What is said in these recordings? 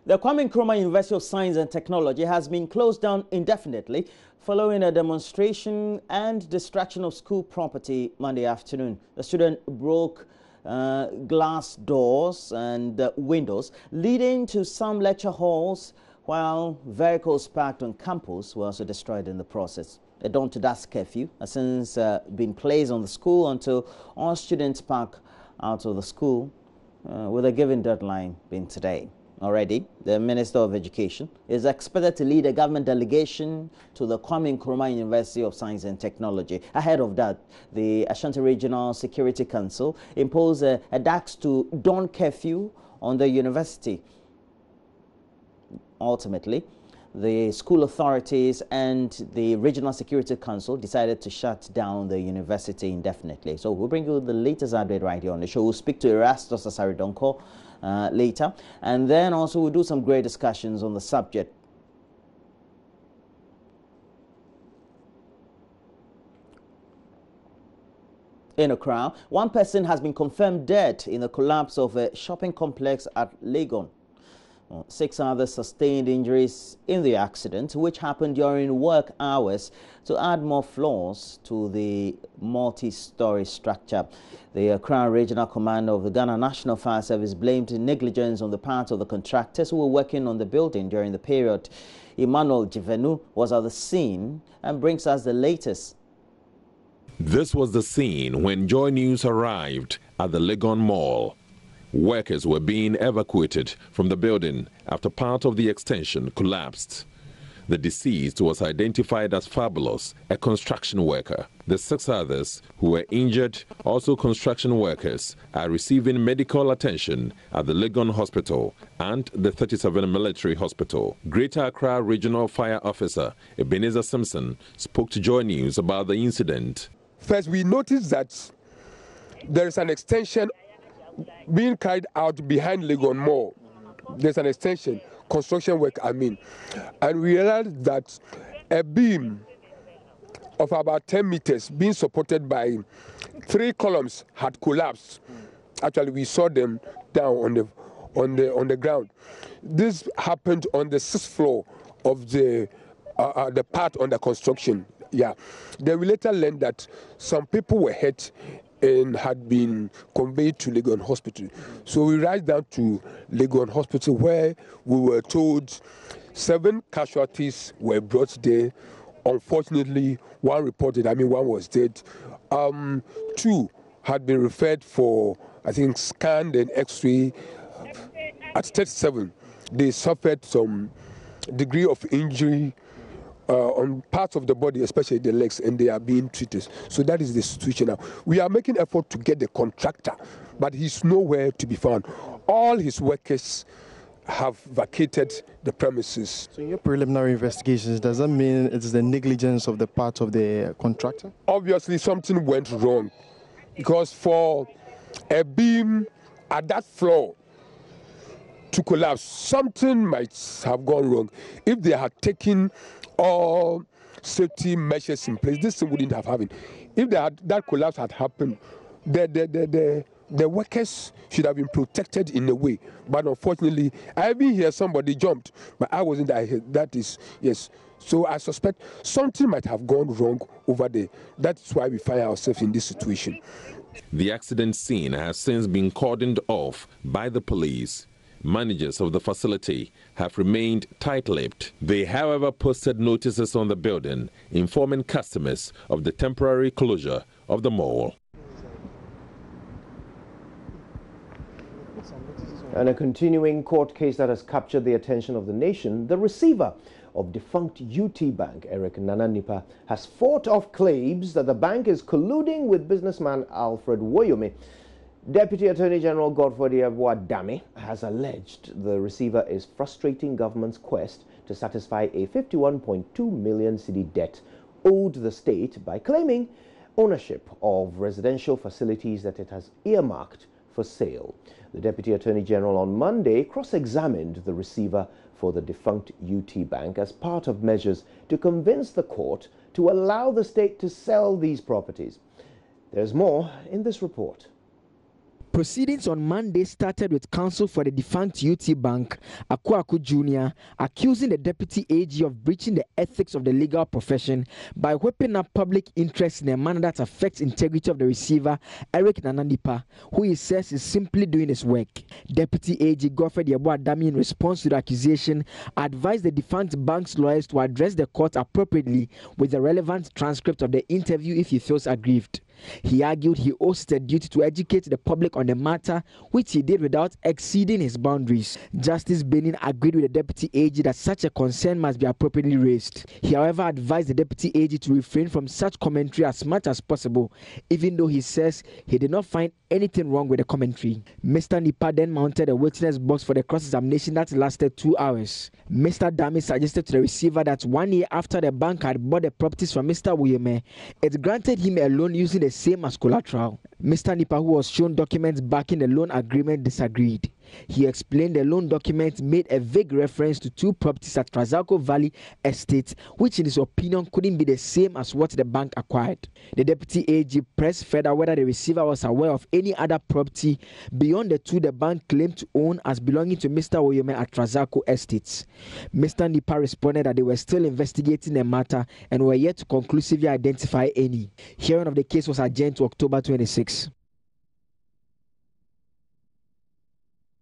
The Kwame Nkrumah University of Science and Technology has been closed down indefinitely following a demonstration and destruction of school property Monday afternoon. The student broke glass doors and windows, leading to some lecture halls, while vehicles parked on campus were also destroyed in the process. A dawn to dusk curfew has since been placed on the school until all students park out of the school, with a given deadline being today. Already, the Minister of Education is expected to lead a government delegation to the Kwame Nkrumah University of Science and Technology. Ahead of that, the Ashanti Regional Security Council imposed a dusk to dawn curfew on the university. Ultimately, the school authorities and the Regional Security Council decided to shut down the university indefinitely. So we'll bring you the latest update right here on the show. We'll speak to Erastus Asaridonko later, and then also we'll do some great discussions on the subject. In Accra, one person has been confirmed dead in the collapse of a shopping complex at Legon. 6 others sustained injuries in the accident, which happened during work hours to add more floors to the multi-story structure. The Accra Regional Commander of the Ghana National Fire Service blamed negligence on the part of the contractors who were working on the building during the period. Emmanuel Jivenu was at the scene and brings us the latest. This was the scene when JoyNews arrived at the Legon Mall. Workers were being evacuated from the building after part of the extension collapsed. The deceased was identified as Fabulous, a construction worker. The 6 others who were injured, also construction workers, are receiving medical attention at the Legon Hospital and the 37 Military Hospital. Greater Accra Regional Fire Officer Ebenezer Simpson spoke to JoyNews about the incident. First, we noticed that there is an extension being carried out behind Legon Mall. There's an extension, construction work, and we realized that a beam of about 10 meters being supported by 3 columns had collapsed. Actually, we saw them down on the ground. This happened on the 6th floor of the part under construction. Yeah, then we later learned that some people were hurt and had been conveyed to Legon Hospital. So we rushed down to Legon Hospital, where we were told 7 casualties were brought there. Unfortunately, one reported, one was dead. 2 had been referred for, I think, scanned and X-ray. At 37, they suffered some degree of injury on parts of the body, especially the legs, and they are being treated. So that is the situation now. We are making effort to get the contractor, but he's nowhere to be found. All his workers have vacated the premises. So in your preliminary investigations, does that mean it's the negligence of the part of the contractor? Obviously, something went wrong, because for a beam at that floor to collapse, something might have gone wrong. If they had taken all safety measures in place, this thing wouldn't have happened. If that collapse had happened, the workers should have been protected in a way. But unfortunately, I even hear somebody jumped, but I wasn't there. That is, yes. So I suspect something might have gone wrong over there. That's why we find ourselves in this situation. The accident scene has since been cordoned off by the police. Managers of the facility have remained tight-lipped. They, however, posted notices on the building informing customers of the temporary closure of the mall. And a continuing court case that has captured the attention of the nation, the receiver of defunct UT Bank, Eric Nananipa, has fought off claims that the bank is colluding with businessman Alfred Woyome. Deputy Attorney General Godfrey Dame has alleged the receiver is frustrating government's quest to satisfy a 51.2 million cedi debt owed the state by claiming ownership of residential facilities that it has earmarked for sale. The Deputy Attorney General on Monday cross-examined the receiver for the defunct UT Bank as part of measures to convince the court to allow the state to sell these properties. There's more in this report. Proceedings on Monday started with counsel for the defunct UT Bank, Akwaku Jr., accusing the deputy AG of breaching the ethics of the legal profession by whipping up public interest in a manner that affects integrity of the receiver, Eric Nana Nipa, who he says is simply doing his work. Deputy AG Godfrey Yeboah-Dami, in response to the accusation, advised the defunct bank's lawyers to address the court appropriately with the relevant transcript of the interview if he feels aggrieved. He argued he owes the duty to educate the public on the matter, which he did without exceeding his boundaries. Justice Benin agreed with the Deputy AG that such a concern must be appropriately raised. He, however, advised the Deputy AG to refrain from such commentary as much as possible, even though he says he did not find anything wrong with the commentary. Mr. Nipa then mounted a witness box for the cross-examination that lasted 2 hours. Mr. Dami suggested to the receiver that 1 year after the bank had bought the properties from Mr. Wuyeme, it granted him a loan using the same as collateral. Mr. Nipa, who was shown documents backing the loan agreement, disagreed. He explained the loan documents made a vague reference to 2 properties at Trazalco Valley Estate, which in his opinion couldn't be the same as what the bank acquired. The Deputy AG pressed further whether the receiver was aware of any other property beyond the 2 the bank claimed to own as belonging to Mr. Oyeme at Trazalco Estates. Mr. Nipa responded that they were still investigating the matter and were yet to conclusively identify any. Hearing of the case was adjourned to October 26.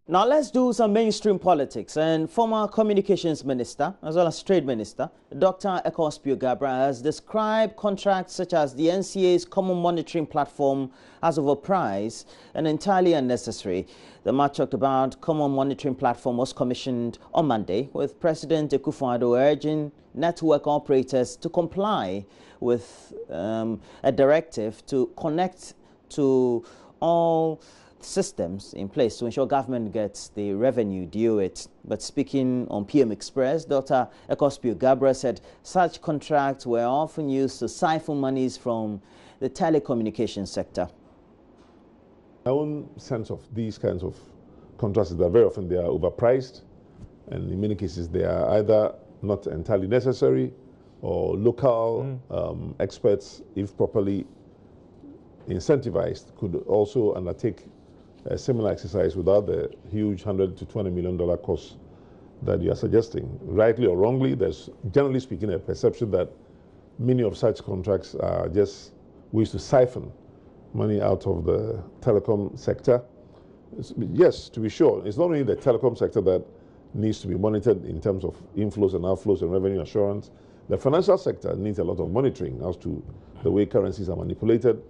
Now let's do some mainstream politics. And former communications minister, as well as trade minister, Dr. Ekospio Gabra, has described contracts such as the NCA's common monitoring platform as overpriced and entirely unnecessary. The man talked about common monitoring platform was commissioned on Monday, with President Akufo-Addo urging network operators to comply with a directive to connect to all systems in place to ensure government gets the revenue due it. But speaking on PM Express, Dr. Ekospio Gabra said such contracts were often used to siphon monies from the telecommunications sector. My own sense of these kinds of contracts is that very often they are overpriced, and in many cases they are either not entirely necessary or local experts, if properly incentivized, could also undertake a similar exercise without the huge $100 to $20 million cost that you are suggesting. Rightly or wrongly, there's, generally speaking, a perception that many of such contracts are just ways to siphon money out of the telecom sector. Yes, to be sure, it's not only the telecom sector that needs to be monitored in terms of inflows and outflows and revenue assurance. The financial sector needs a lot of monitoring as to the way currencies are manipulated.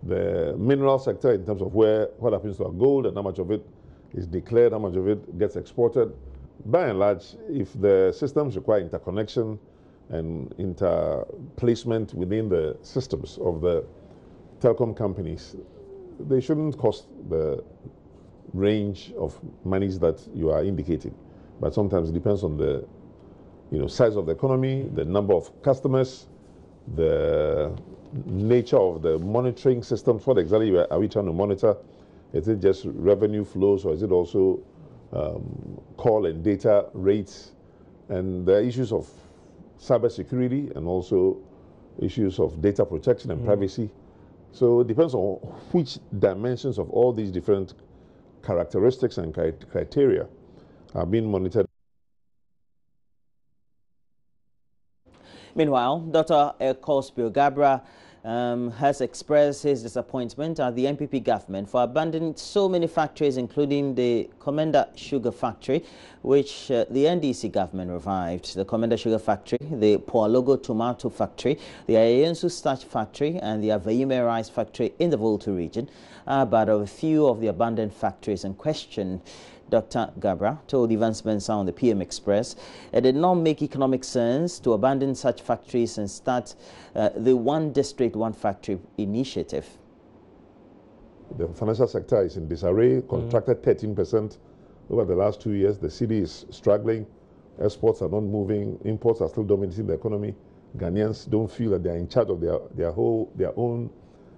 The mineral sector, in terms of what happens to our gold and how much of it is declared, how much of it gets exported. By and large, if the systems require interconnection and interplacement within the systems of the telecom companies, they shouldn't cost the range of monies that you are indicating. But sometimes it depends on the size of the economy, the number of customers, the nature of the monitoring systems. What exactly are we trying to monitor? Is it just revenue flows, or is it also call and data rates? And the issues of cybersecurity and also issues of data protection and privacy. So it depends on which dimensions of all these different characteristics and criteria are being monitored. Meanwhile, Dr. Ekospio Gabra has expressed his disappointment at the NPP government for abandoning so many factories, including the Commander Sugar Factory, which the NDC government revived. The Commander Sugar Factory, the Poalogo Tomato Factory, the Ayensu Starch Factory, and the Avayime Rice Factory in the Volta region are but a few of the abandoned factories in question. Dr. Gabra told Ivan Spencer on the PM Express it did not make economic sense to abandon such factories and start the One District, One Factory initiative. The financial sector is in disarray, contracted 13% over the last 2 years. The city is struggling. Exports are not moving. Imports are still dominating the economy. Ghanaians don't feel that they are in charge of their own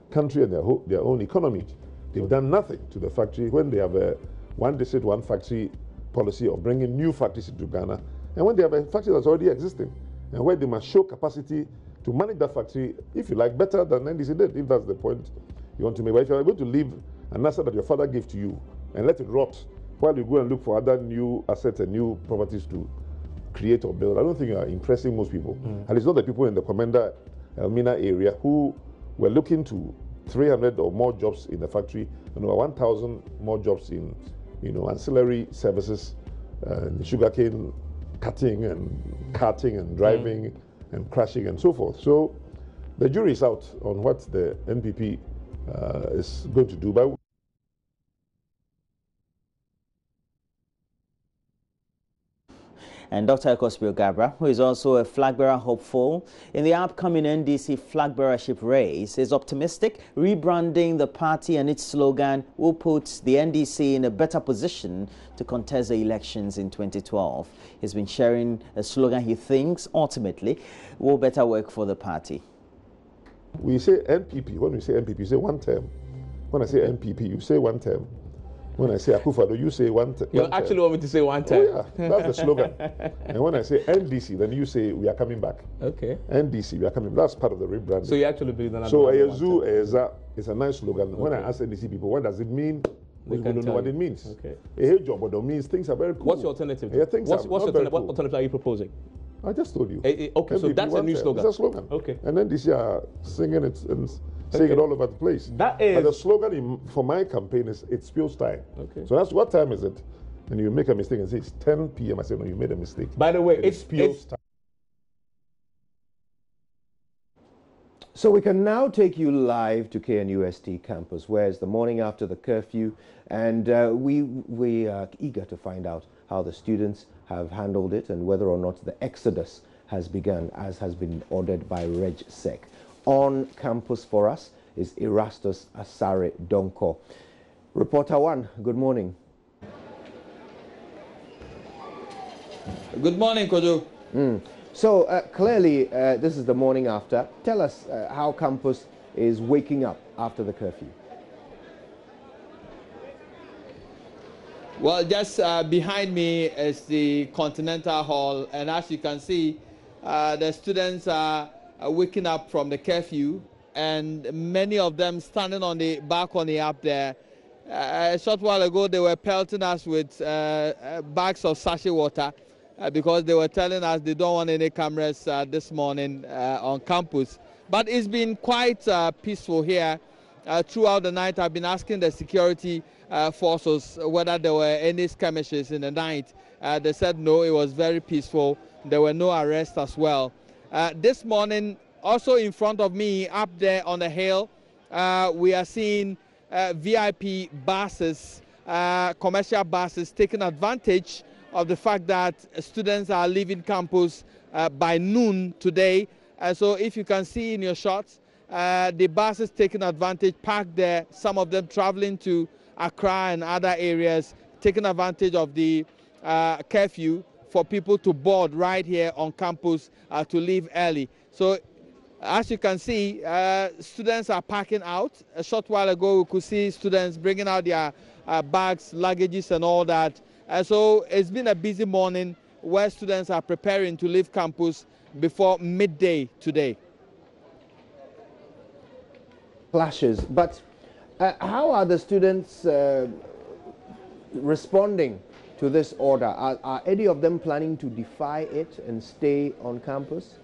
country and their own economy. They've done nothing to the factory when they have a One District, One Factory policy of bringing new factories into Ghana, and when they have a factory that's already existing, and where they must show capacity to manage that factory, if you like, better than NDC did, if that's the point you want to make. But if you're able to leave an asset that your father gave to you and let it rot while you go and look for other new assets and new properties to create or build, I don't think you are impressing most people. And it's not the people in the Commander Elmina area who were looking to 300 or more jobs in the factory and over 1,000 more jobs in, ancillary services, sugarcane cutting and carting and driving and crashing and so forth. So the jury is out on what the NPP is going to do. But and Dr. Ekosbio Gabra, who is also a flag bearer hopeful in the upcoming NDC flag bearership race, is optimistic. Rebranding the party and its slogan will put the NDC in a better position to contest the elections in 2012. He's been sharing a slogan he thinks ultimately will better work for the party. We say NPP. When we say NPP, you say one term. When I say NPP, you say one term. When I say Akufo-Addo, you say one term. You actually want me to say one term? Oh, yeah, that's the slogan. And when I say NDC, then you say we are coming back. Okay. NDC, we are coming. That's part of the rebranding. So you actually believe that? So Ezu is a nice slogan. Okay. When I ask NDC people, what does it mean? We don't know what it means. Okay. A job means things are very cool. What's your alternative? Yeah, what alternative are you proposing? I just told you. Okay, NPP, so that's a new slogan. It's a slogan. Okay. And then this year singing it and saying it all over the place. That is. But the slogan for my campaign is "It spills time." Okay. So that's what time is it? And you make a mistake and say it's 10 p.m. I say no, you made a mistake. By the way, it spills time. So we can now take you live to KNUST campus, where it's the morning after the curfew, and we are eager to find out how the students have handled it and whether or not the exodus has begun, as has been ordered by RegSec. On campus for us is Erastus Asare Donko. Reporter 1, good morning. Good morning, Kojo. So clearly this is the morning after. Tell us how campus is waking up after the curfew. Well, just behind me is the Continental Hall, and as you can see, the students are waking up from the curfew, and many of them standing on the balcony up there. A short while ago, they were pelting us with bags of sachet water because they were telling us they don't want any cameras this morning on campus. But it's been quite peaceful here. Throughout the night, I've been asking the security forces whether there were any skirmishes in the night. They said no, it was very peaceful. There were no arrests as well. This morning, also in front of me, up there on the hill, we are seeing VIP buses, commercial buses, taking advantage of the fact that students are leaving campus by noon today. So if you can see in your shots, the buses taking advantage, parked there, some of them traveling to Accra and other areas, taking advantage of the curfew for people to board right here on campus to leave early. So as you can see, students are parking out. A short while ago, we could see students bringing out their bags, luggages and all that. So it's been a busy morning where students are preparing to leave campus before midday today. Clashes, but how are the students responding to this order? Are any of them planning to defy it and stay on campus?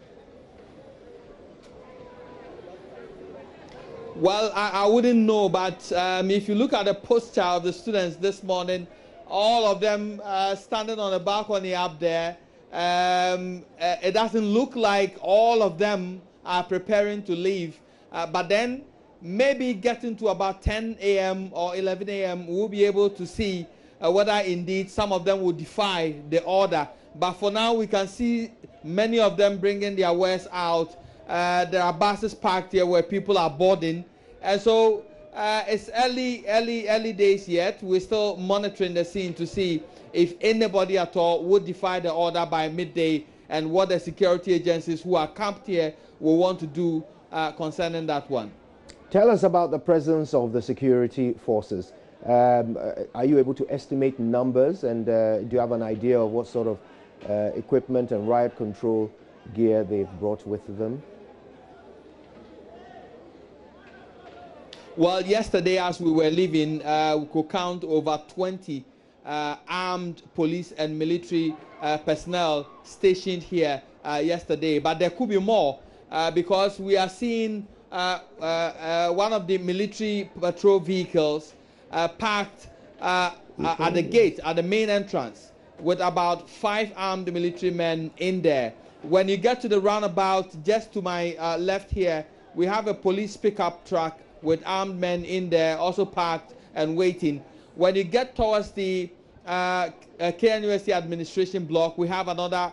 Well, I wouldn't know, but if you look at the posture of the students this morning, all of them standing on the balcony up there, it doesn't look like all of them are preparing to leave. But then maybe getting to about 10 a.m. or 11 a.m., we'll be able to see whether indeed some of them will defy the order. But for now, we can see many of them bringing their wares out. There are buses parked here where people are boarding. And so it's early days yet. We're still monitoring the scene to see if anybody at all would defy the order by midday and what the security agencies who are camped here will want to do concerning that one. Tell us about the presence of the security forces. Are you able to estimate numbers, and do you have an idea of what sort of equipment and riot control gear they've brought with them? Well, yesterday as we were leaving, we could count over 20 armed police and military personnel stationed here yesterday. But there could be more because we are seeing one of the military patrol vehicles parked at the gate, at the main entrance, with about 5 armed military men in there. When you get to the roundabout, just to my left here, we have a police pickup truck with armed men in there, also parked and waiting. When you get towards the KNUST administration block, we have another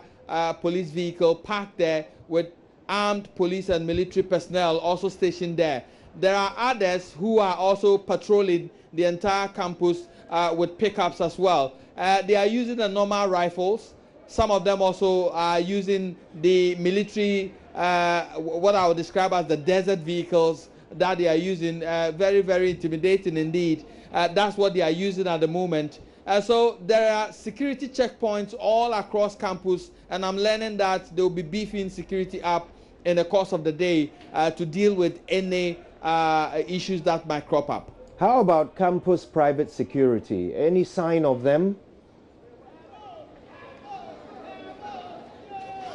police vehicle parked there with armed police and military personnel also stationed there. There are others who are also patrolling the entire campus with pickups as well. They are using the normal rifles. Some of them also are using the military, what I would describe as the desert vehicles that they are using. Very, very intimidating indeed. That's what they are using at the moment. So there are security checkpoints all across campus, and I'm learning that they will be beefing security up in the course of the day to deal with any issues that might crop up. How about campus private security? Any sign of them?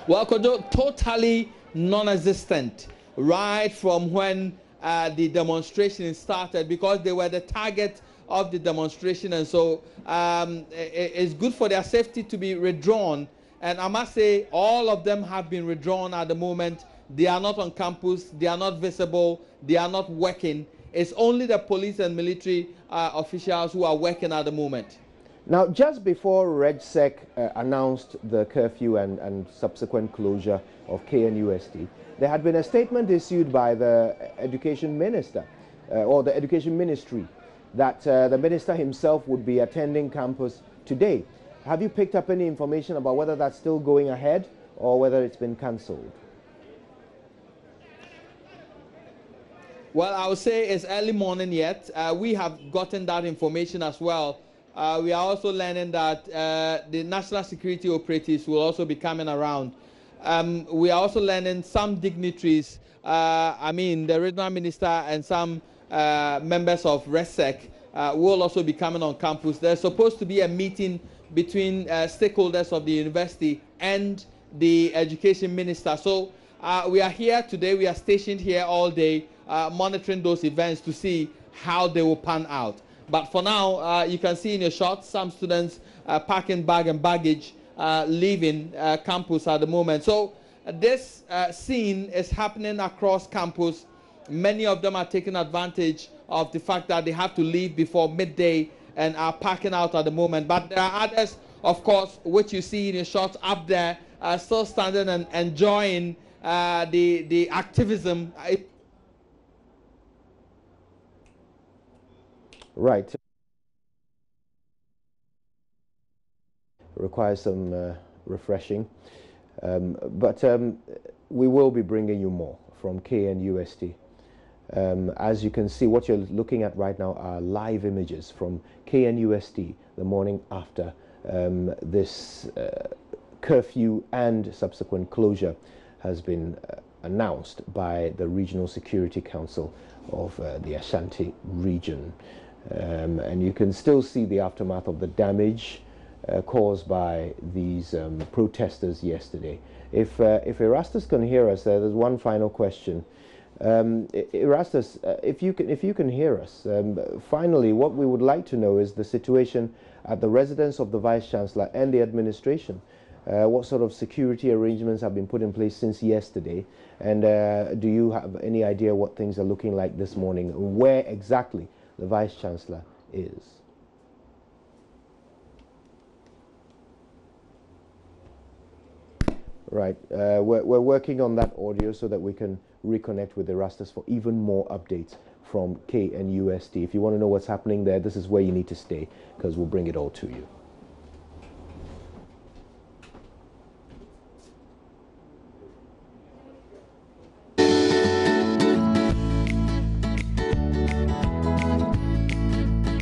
Well, Kojo, totally non-existent right from when the demonstration started, because they were the target of the demonstration, and so it's good for their safety to be withdrawn. And I must say, all of them have been withdrawn at the moment. They are not on campus, they are not visible, they are not working. It's only the police and military officials who are working at the moment. Now, just before RegSec announced the curfew and subsequent closure of KNUST, there had been a statement issued by the Education Minister or the Education Ministry that the minister himself would be attending campus today. Have you picked up any information about whether that's still going ahead or whether it's been cancelled? Well, I would say it's early morning yet. We have gotten that information as well. We are also learning that the national security operatives will also be coming around. We are also learning some dignitaries, the regional minister and some members of RegSec will also be coming on campus. There's supposed to be a meeting between stakeholders of the university and the education minister. So we are here today, we are stationed here all day, monitoring those events to see how they will pan out. But for now, you can see in your shots some students packing bag and baggage, leaving campus at the moment. So this scene is happening across campus. Many of them are taking advantage of the fact that they have to leave before midday and are packing out at the moment. But there are others, of course, which you see in your shots up there, still standing and enjoying the activism. Right. Requires some refreshing. But we will be bringing you more from KNUST. As you can see, what you're looking at right now are live images from KNUST the morning after this curfew and subsequent closure has been announced by the Regional Security Council of the Ashanti region. And you can still see the aftermath of the damage caused by these protesters yesterday. If Erastus can hear us, there's one final question. Erastus, if you can hear us, finally, what we would like to know is the situation at the residence of the Vice-Chancellor and the administration. What sort of security arrangements have been put in place since yesterday? And do you have any idea what things are looking like this morning? Where exactly the Vice-Chancellor is? Right. We're working on that audio so that we can reconnect with Erastus for even more updates from KNUST. If you want to know what's happening there, this is where you need to stay, because we'll bring it all to you.